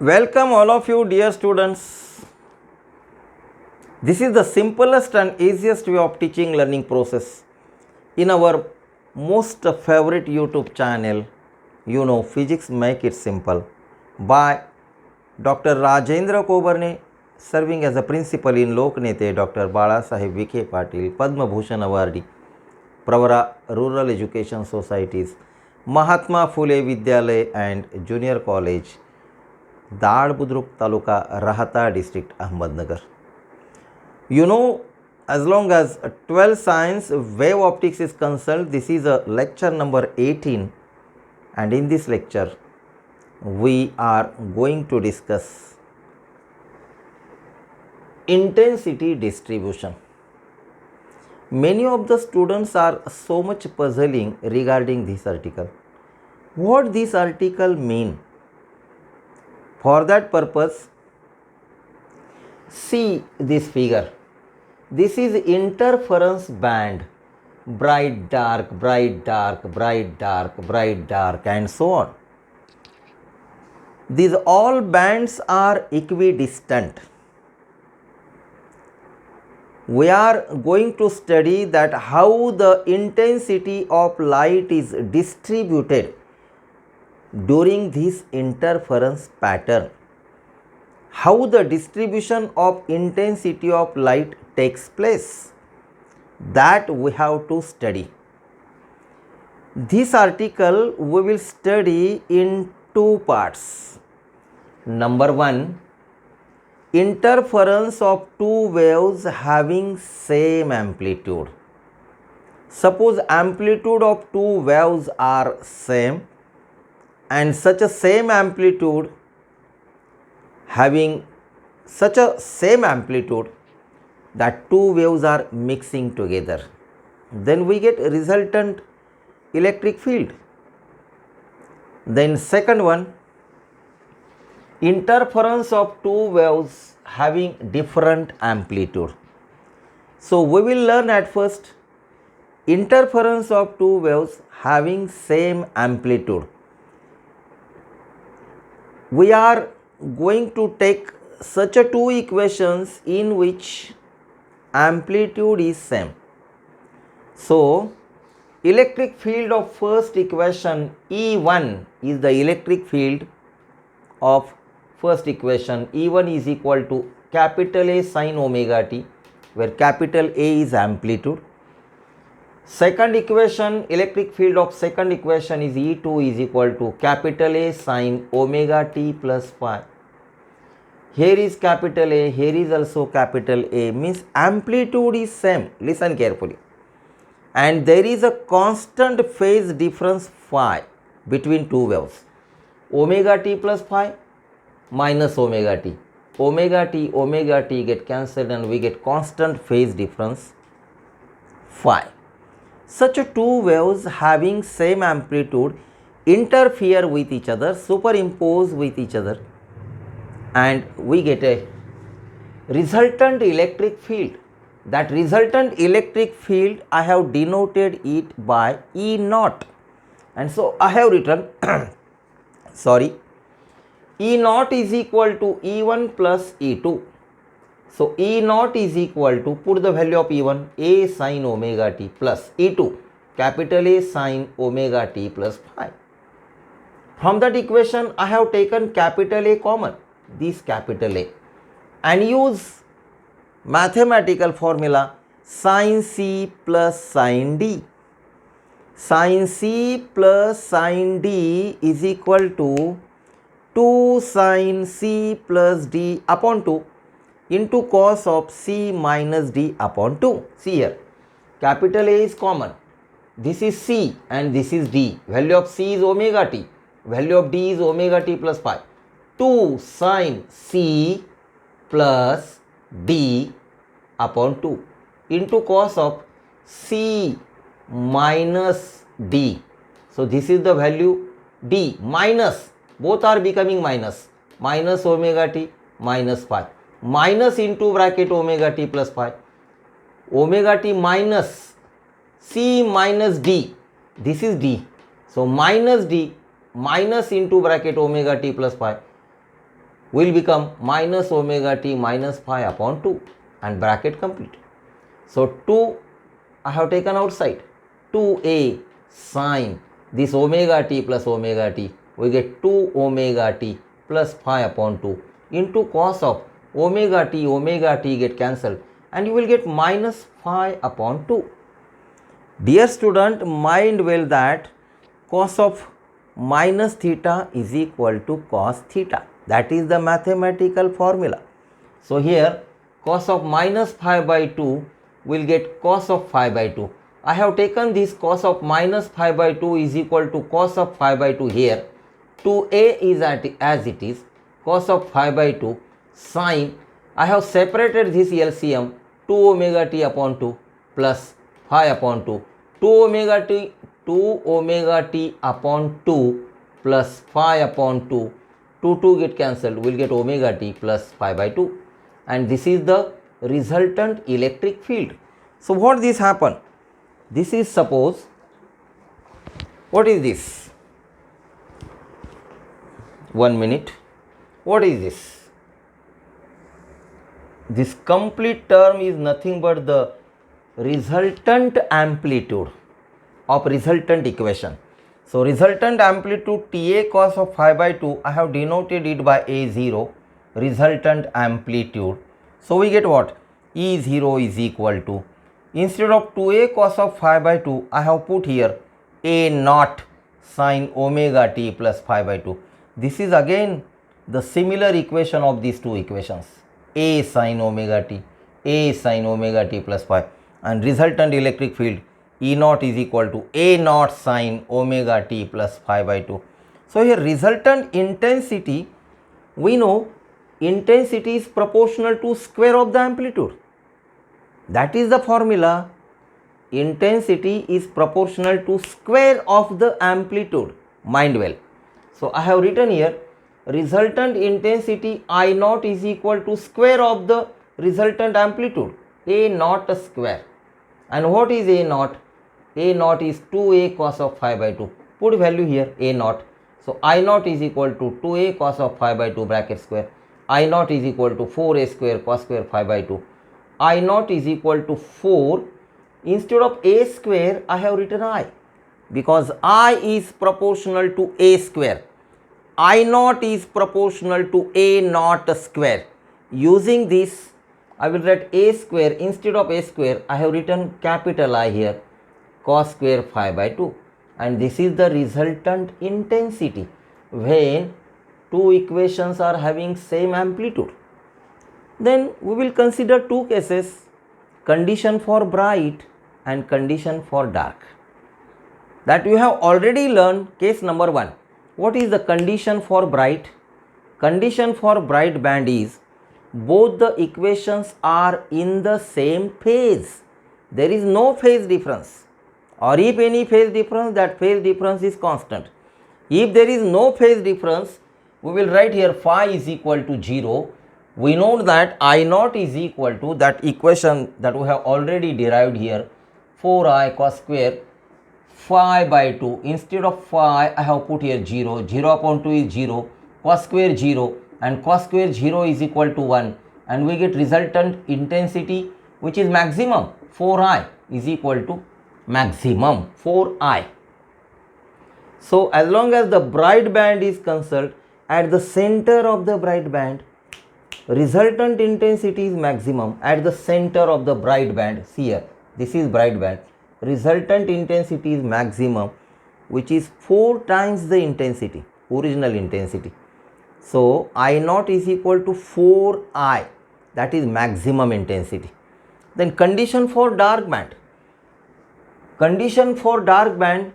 Welcome all of you dear students. This is the simplest and easiest way of teaching learning process in our most favorite YouTube channel, Physics Make It Simple by Dr. Rajendra Kobarne, serving as a principal in Loknete, Dr. Balasaheb Vikhe Patil, Padma Bhushan Awardee, Pravara Rural Education Societies, Mahatma Phule Vidyalay and Junior College, दाड़ बुद्रुक तालुका राहता district Ahmednagar. As long as 12 science wave optics is concerned, this is a lecture number 18, and in this lecture we are going to discuss intensity distribution. Many of the students are so much puzzling regarding this article. What this article mean? For that purpose, see this figure. This is interference band, bright dark, bright dark, bright dark, bright dark, and so on. These all bands are equidistant. We are going to study that how the intensity of light is distributed during this interference pattern, how the distribution of intensity of light takes place, that we have to study. This article we will study in two parts. Number one, interference of two waves having same amplitude. Suppose amplitude of two waves are same, and such a same amplitude having such a same amplitude that two waves are mixing together, then we get resultant electric field. Then second one, interference of two waves having different amplitude. So we will learn at first interference of two waves having same amplitude. We are going to take such a two equations in which amplitude is same. So, electric field of first equation E1 is the electric field of first equation. E1 is equal to capital A sin omega t, where capital A is amplitude. Second equation, electric field of second equation is E2 is equal to capital A sin omega t plus phi. Here is capital A, here is also capital A, means amplitude is same. Listen carefully. And there is a constant phase difference phi between two waves. Omega t plus phi minus omega t. Omega t get cancelled and we get constant phase difference phi. Such two waves having same amplitude interfere with each other, superimpose with each other, and we get a resultant electric field. That resultant electric field I have denoted it by E naught, and so I have written E naught is equal to E1 plus E2. So E naught is equal to, put the value of E1, A sin omega t plus E2, capital A sin omega t plus phi. From that equation I have taken capital A common, this capital A, and use mathematical formula sin C plus sin D. Sin C plus sin D is equal to 2 sin C plus D upon 2 into cos of C minus D upon 2. See here, capital A is common. This is C and this is D. Value of C is omega t. Value of D is omega t plus phi. 2 sin C plus D upon 2 into cos of C minus D. So this is the value D minus, both are becoming minus, minus omega t minus phi. Minus into bracket omega t plus phi, omega t minus C minus D, this is D. So minus D minus into bracket omega t plus phi, will become minus omega t minus phi upon 2 and bracket complete. So 2 I have taken outside, 2a sine this omega t plus omega t, we get 2 omega t plus phi upon 2 into cos of omega t get cancelled and you will get minus phi upon 2. Dear student, mind well that cos of minus theta is equal to cos theta. That is the mathematical formula. So here cos of minus phi by 2 will get cos of phi by 2. I have taken this cos of minus phi by 2 is equal to cos of phi by 2 here. 2a is as it is, cos of phi by 2 sine, I have separated this LCM, 2 omega t upon 2 plus phi upon 2. 2 omega t upon 2 plus phi upon 2. 2 get cancelled, we will get omega t plus phi by 2. And this is the resultant electric field. So what this happen? This is suppose, what is this? 1 minute. What is this? This complete term is nothing but the resultant amplitude of resultant equation. So resultant amplitude Ta cos of phi by 2, I have denoted it by A0, resultant amplitude. So we get what? E0 is equal to, instead of 2a cos of phi by 2, I have put here a naught sine omega t plus phi by 2. This is again the similar equation of these two equations, a sine omega t plus phi, and resultant electric field E naught is equal to a naught sine omega t plus phi by 2. So here resultant intensity, we know intensity is proportional to square of the amplitude. That is the formula. Intensity is proportional to square of the amplitude. Mind well. So I have written here resultant intensity I naught is equal to square of the resultant amplitude, a naught square. And what is a naught? A naught is 2a cos of phi by 2. Put value here, a naught. So I naught is equal to 2a cos of phi by 2 bracket square. I naught is equal to 4a square cos square phi by 2. I naught is equal to 4. Instead of a square, I have written I, because I is proportional to a square. I naught is proportional to a naught square. Using this, I will write a square. Instead of a square, I have written capital I here, cos square phi by 2. And this is the resultant intensity when two equations are having same amplitude. Then we will consider two cases, condition for bright and condition for dark. That you have already learned. Case number 1. What is the condition for bright? Condition for bright band is both the equations are in the same phase. There is no phase difference, or if any phase difference, that phase difference is constant. If there is no phase difference, we will write here phi is equal to 0. We know that I naught is equal to that equation that we have already derived here, 4i cos square phi by 2. Instead of phi, I have put here 0. 0 upon 2 is 0. Cos square 0, and cos square 0 is equal to 1. And we get resultant intensity which is maximum. 4i is equal to maximum 4i. So as long as the bright band is concerned, at the center of the bright band, resultant intensity is maximum at the center of the bright band. See here, this is bright band. Resultant intensity is maximum, which is 4 times the intensity, original intensity. So I naught is equal to 4i, that is maximum intensity. Then condition for dark band. Condition for dark band,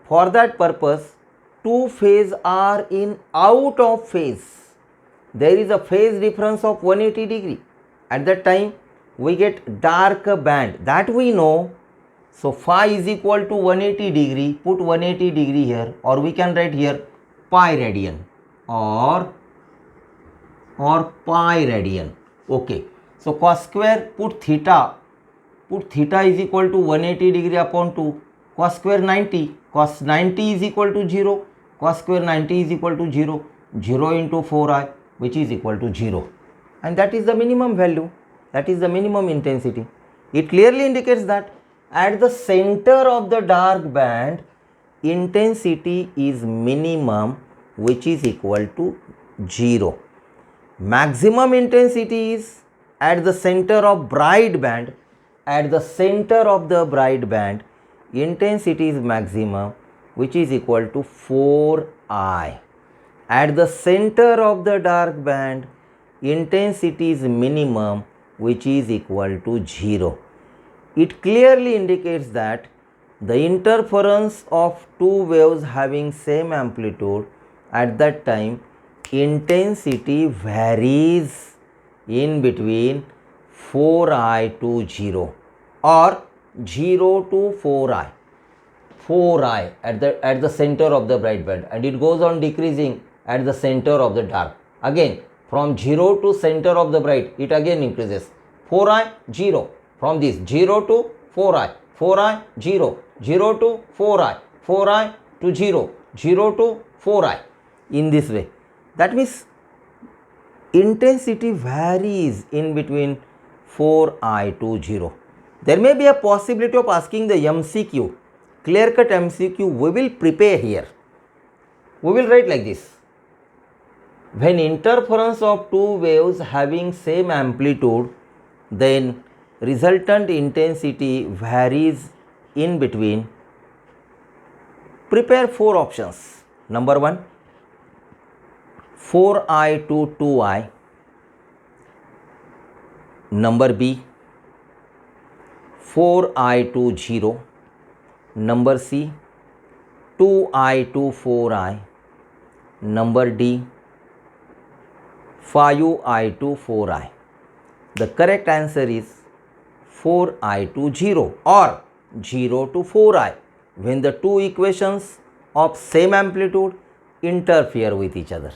for that purpose, two phases are in out of phase. There is a phase difference of 180 degree. At that time, we get dark band. That we know. So phi is equal to 180 degree. Put 180 degree here, or we can write here pi radian or pi radian. Okay. So cos square, put theta. Put theta is equal to 180 degree upon 2. Cos square 90. Cos 90 is equal to 0. Cos square 90 is equal to 0. 0 into 4i. which is equal to 0, and that is the minimum value, that is the minimum intensity. It clearly indicates that at the center of the dark band intensity is minimum, which is equal to 0. Maximum intensity is at the center of bright band. At the center of the bright band intensity is maximum, which is equal to 4I. At the center of the dark band intensity is minimum, which is equal to 0. It clearly indicates that the interference of two waves having same amplitude, at that time intensity varies in between 4I to 0 or 0 to 4I. 4I at the center of the bright band, and it goes on decreasing at the center of the dark. Again, from 0 to center of the bright, it again increases. 4I, 0. From this 0 to 4I, 4I, 0, 0 to 4I, 4I to 0, 0 to 4I. In this way, that means intensity varies in between 4I to 0. There may be a possibility of asking the MCQ, clear cut MCQ. We will prepare here. We will write like this: when interference of two waves having same amplitude, then resultant intensity varies in between. Prepare 4 options. Number 1, 4I to 2I. Number B, 4I to 0. Number C, 2I to 4I. Number D, 5I to 4I. The correct answer is 4I to 0 or 0 to 4I, when the two equations of same amplitude interfere with each other.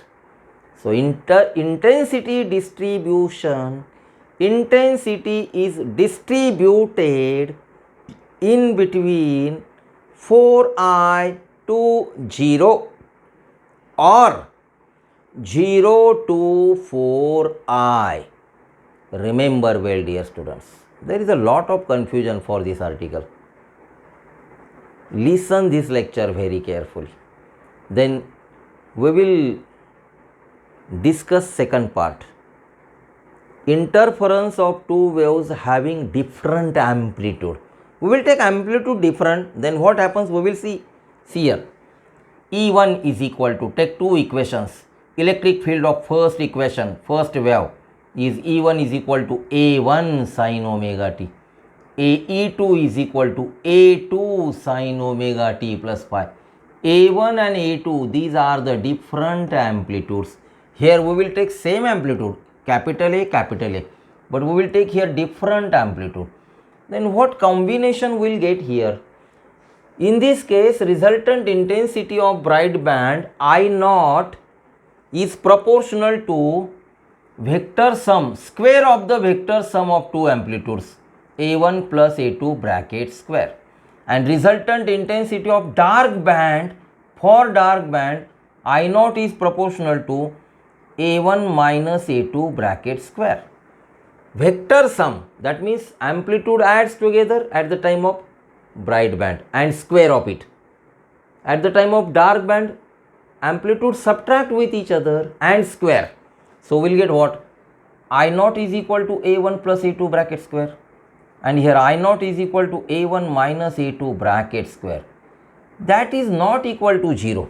So, intensity distribution, intensity is distributed in between 4I to 0 or 0 to 4I. Remember well, dear students, there is a lot of confusion for this article. Listen this lecture very carefully. Then we will discuss second part. Interference of two waves having different amplitude. We will take amplitude different, then what happens we will see here. E1 is equal to, take two equations, electric field of first equation, first wave is E1 is equal to A1 sin omega t. E2 is equal to A2 sin omega t plus phi. A1 and A2, these are the different amplitudes. Here we will take same amplitude, capital A, but we will take here different amplitude. Then what combination we will get here? In this case, resultant intensity of bright band I naught is proportional to vector sum, square of the vector sum of two amplitudes, A1 plus A2 bracket square, and resultant intensity of dark band, for dark band I naught is proportional to A1 minus A2 bracket square. Vector sum, that means amplitude adds together at the time of bright band and square of it. At the time of dark band, amplitude subtract with each other and square. So we will get what? I naught is equal to A1 plus A2 bracket square, and here I naught is equal to A1 minus A2 bracket square. That is not equal to 0.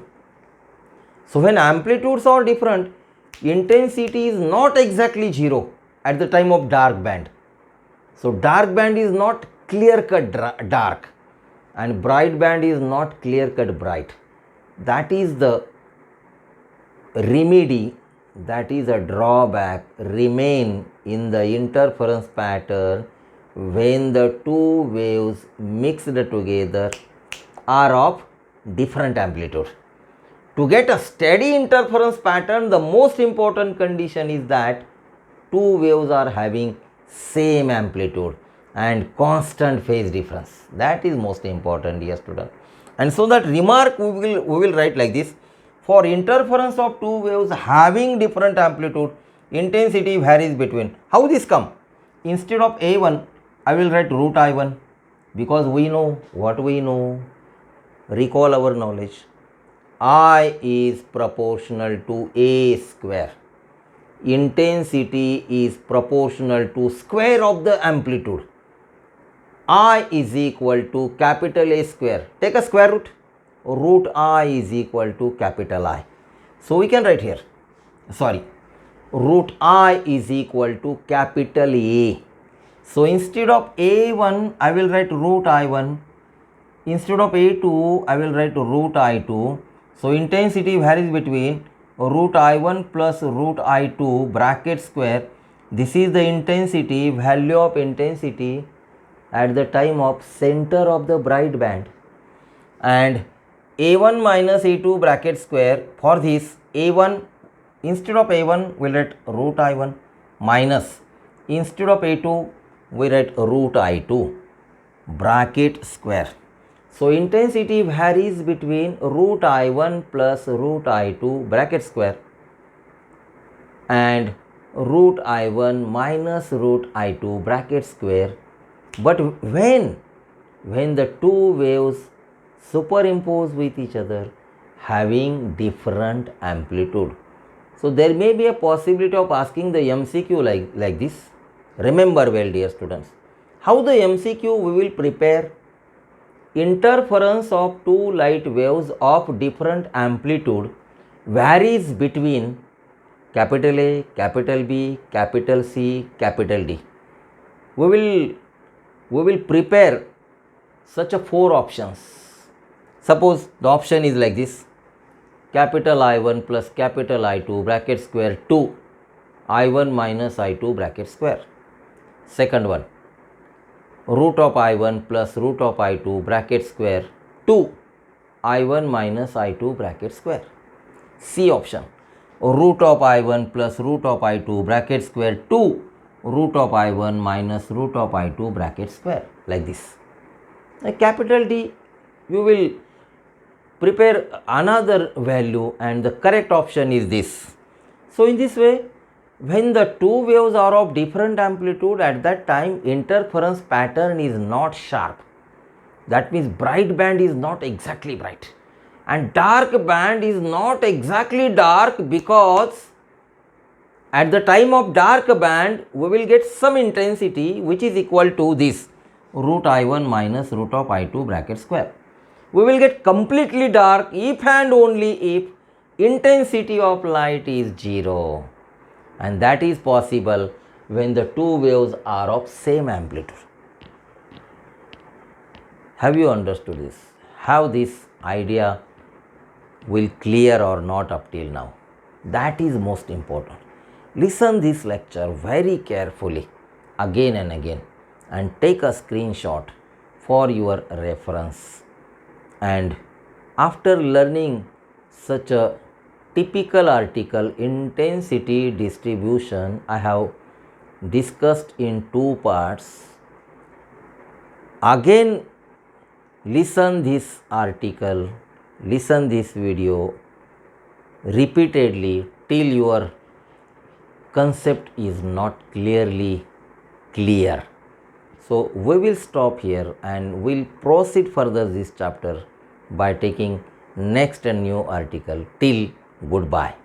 So when amplitudes are different, intensity is not exactly 0 at the time of dark band. So dark band is not clear cut dark and bright band is not clear cut bright. That is the remedy, that is a drawback remain in the interference pattern when the two waves mixed together are of different amplitude. To get a steady interference pattern, the most important condition is that two waves are having same amplitude and constant phase difference. That is most important, dear student. And so that remark we will write like this: For interference of two waves having different amplitude, intensity varies between. How this come? Instead of A1, I will write root I1 because we know what we know. Recall our knowledge. I is proportional to A square. Intensity is proportional to square of the amplitude. I is equal to capital A square. Take a square root. Root I is equal to capital I. So we can write here. Root I is equal to capital A. So instead of A1, I will write root I1. Instead of A2, I will write root I2. So intensity varies between root I1 plus root I2 bracket square. This is the intensity, value of intensity at the time of center of the bright band. And A1 minus A2 bracket square, for this A1, instead of A1 we write root I1 minus, instead of A2 we write root I2 bracket square. So intensity varies between root I1 plus root I2 bracket square and root I1 minus root I2 bracket square. But when the two waves superimpose with each other having different amplitude. So there may be a possibility of asking the MCQ like this. Remember well, dear students, how the MCQ we will prepare. Interference of two light waves of different amplitude varies between capital A, capital B, capital C, capital D. We will prepare such a 4 options. Suppose the option is like this: capital I1 plus capital I2 bracket square 2 I1 minus I2 bracket square. Second one, root of I1 plus root of I2 bracket square 2 I1 minus I2 bracket square. C option, root of I1 plus root of I2 bracket square 2 root of I1 minus root of I2 bracket square, like this. Capital D, you will prepare another value and the correct option is this. So in this way, when the two waves are of different amplitude, at that time interference pattern is not sharp. That means bright band is not exactly bright and dark band is not exactly dark, because at the time of dark band we will get some intensity which is equal to this root I1 minus root of I2 bracket square. We will get completely dark if and only if intensity of light is 0, and that is possible when the two waves are of same amplitude. Have you understood this? How this idea will clear or not up till now? That is most important. Listen this lecture very carefully again and again and take a screenshot for your reference. And after learning such a typical article, intensity distribution, I have discussed in 2 parts. Again listen this article, listen this video repeatedly till your concept is not clearly clear. So we will stop here and we'll proceed further this chapter by taking next and new article. Till goodbye.